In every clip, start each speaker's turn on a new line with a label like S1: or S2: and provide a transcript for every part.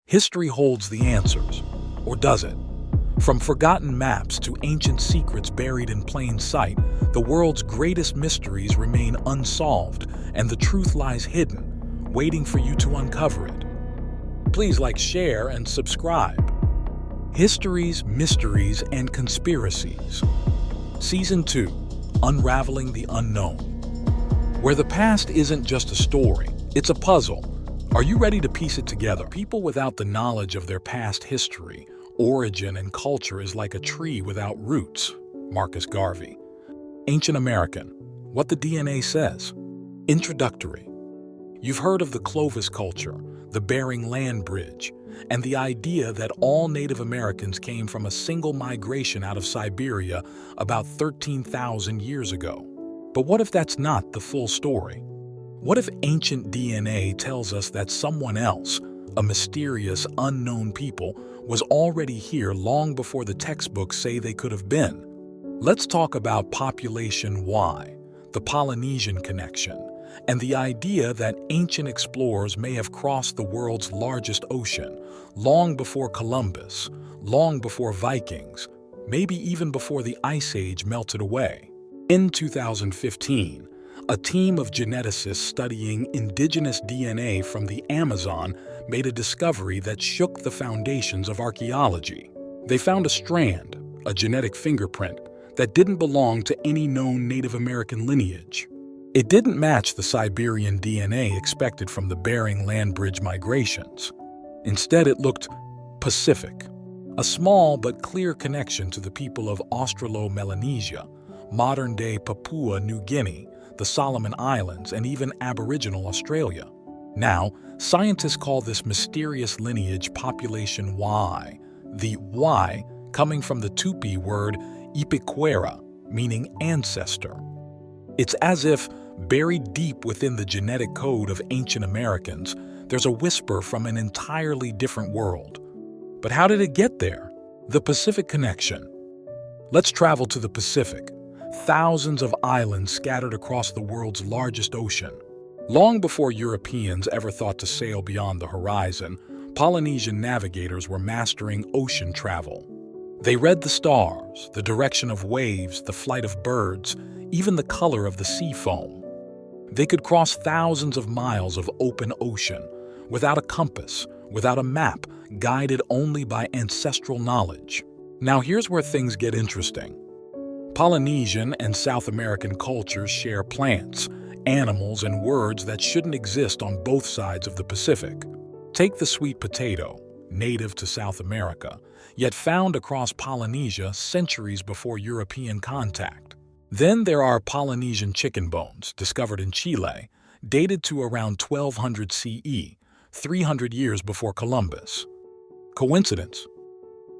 S1: History holds the answers, or does it? From forgotten maps to ancient secrets buried in plain sight, the world's greatest mysteries remain unsolved, and the truth lies hidden, waiting for you to uncover it. Please like, share, and subscribe. Histories, Mysteries, and Conspiracies. Season 2, Unraveling the Unknown. Where the past isn't just a story, it's a puzzle. Are you ready to piece it together? People without the knowledge of their past history, origin, and culture is like a tree without roots. Marcus Garvey. Ancient American. What the DNA says. Introductory. You've heard of the Clovis culture, the Bering Land Bridge, and the idea that all Native Americans came from a single migration out of Siberia about 13,000 years ago. But what if that's not the full story? What if ancient DNA tells us that someone else, a mysterious, unknown people, was already here long before the textbooks say they could have been? Let's talk about population Y, the Polynesian connection, and the idea that ancient explorers may have crossed the world's largest ocean long before Columbus, long before Vikings, maybe even before the Ice Age melted away. In 2015, a team of geneticists studying indigenous DNA from the Amazon made a discovery that shook the foundations of archaeology. They found a strand, a genetic fingerprint, that didn't belong to any known Native American lineage. It didn't match the Siberian DNA expected from the Bering Land Bridge migrations. Instead, it looked Pacific, a small but clear connection to the people of Australo-Melanesia, modern-day Papua New Guinea, the Solomon Islands, and even Aboriginal Australia. Now, scientists call this mysterious lineage population Y, the Y coming from the Tupi word Ipiquera, meaning ancestor. It's as if, buried deep within the genetic code of ancient Americans, there's a whisper from an entirely different world. But how did it get there? The Pacific Connection. Let's travel to the Pacific. Thousands of islands scattered across the world's largest ocean. Long before Europeans ever thought to sail beyond the horizon, Polynesian navigators were mastering ocean travel. They read the stars, the direction of waves, the flight of birds, even the color of the sea foam. They could cross thousands of miles of open ocean without a compass, without a map, guided only by ancestral knowledge. Now here's where things get interesting. Polynesian and South American cultures share plants, animals, and words that shouldn't exist on both sides of the Pacific. Take the sweet potato, native to South America, yet found across Polynesia centuries before European contact. Then there are Polynesian chicken bones, discovered in Chile, dated to around 1200 CE, 300 years before Columbus. Coincidence?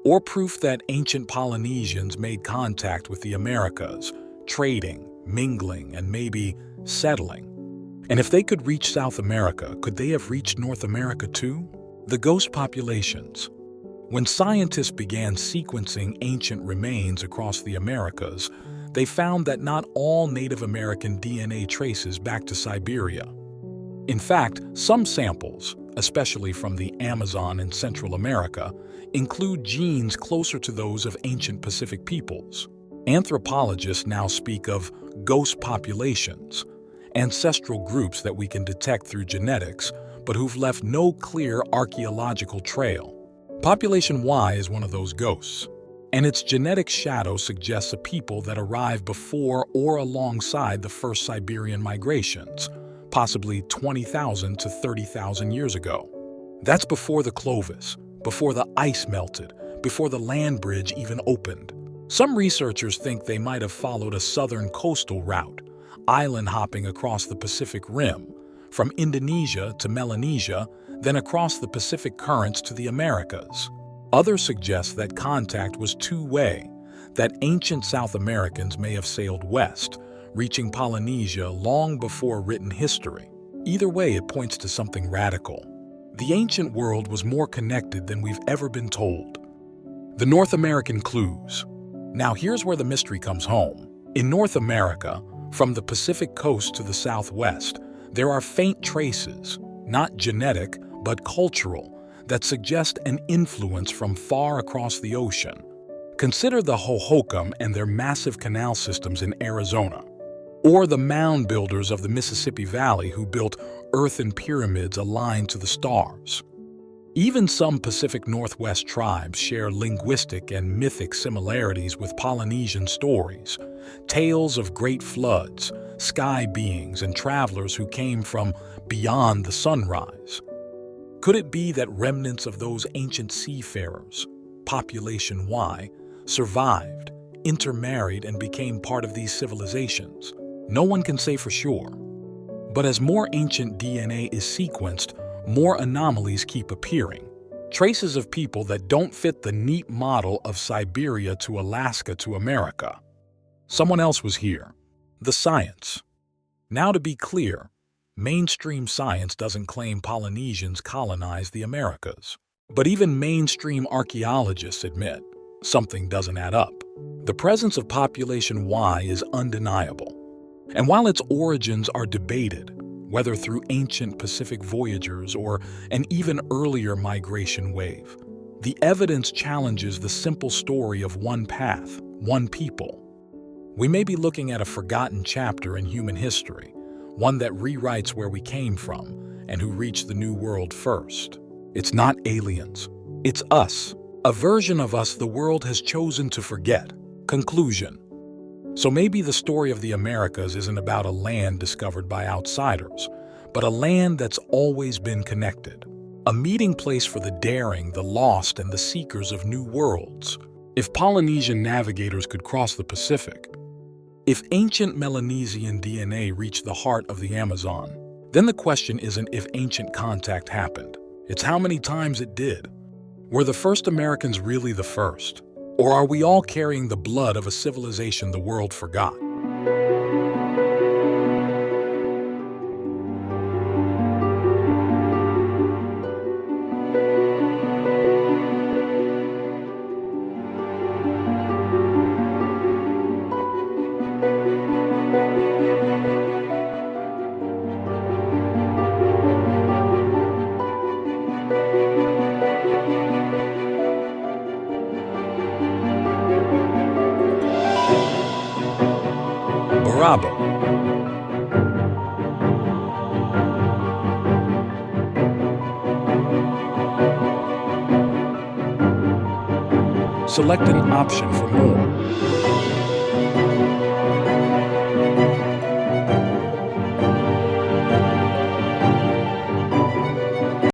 S1: Or proof that ancient Polynesians made contact with the Americas, trading, mingling, and maybe settling? And if they could reach South America, could they have reached North America too? The ghost populations. When scientists began sequencing ancient remains across the Americas, they found that not all Native American DNA traces back to Siberia. In fact, some samples, especially from the Amazon and Central America, include genes closer to those of ancient Pacific peoples. Anthropologists now speak of ghost populations, ancestral groups that we can detect through genetics, but who've left no clear archaeological trail. Population Y is one of those ghosts, and its genetic shadow suggests a people that arrived before or alongside the first Siberian migrations, possibly 20,000 to 30,000 years ago. That's before the Clovis, before the ice melted, before the land bridge even opened. Some researchers think they might have followed a southern coastal route, island hopping across the Pacific Rim, from Indonesia to Melanesia, then across the Pacific currents to the Americas. Others suggest that contact was two-way, that ancient South Americans may have sailed west, reaching Polynesia long before written history. Either way, it points to something radical. The ancient world was more connected than we've ever been told. The North American clues. Now here's where the mystery comes home. In North America, from the Pacific coast to the southwest, there are faint traces, not genetic, but cultural, that suggest an influence from far across the ocean. Consider the Hohokam and their massive canal systems in Arizona, or the mound builders of the Mississippi Valley who built earthen pyramids aligned to the stars. Even some Pacific Northwest tribes share linguistic and mythic similarities with Polynesian stories, tales of great floods, sky beings, and travelers who came from beyond the sunrise. Could it be that remnants of those ancient seafarers, population Y, survived, intermarried, and became part of these civilizations? No one can say for sure. But as more ancient DNA is sequenced, more anomalies keep appearing. Traces of people that don't fit the neat model of Siberia to Alaska to America. Someone else was here. The science. Now, to be clear, mainstream science doesn't claim Polynesians colonized the Americas. But even mainstream archaeologists admit something doesn't add up. The presence of population Y is undeniable. And while its origins are debated, whether through ancient Pacific voyagers or an even earlier migration wave, the evidence challenges the simple story of one path, one people. We may be looking at a forgotten chapter in human history, one that rewrites where we came from and who reached the New World first. It's not aliens. It's us, a version of us the world has chosen to forget. Conclusion. So maybe the story of the Americas isn't about a land discovered by outsiders, but a land that's always been connected. A meeting place for the daring, the lost, and the seekers of new worlds. If Polynesian navigators could cross the Pacific, if ancient Melanesian DNA reached the heart of the Amazon, then the question isn't if ancient contact happened. It's how many times it did. Were the first Americans really the first? Or are we all carrying the blood of a civilization the world forgot? Bravo. Select an option for more.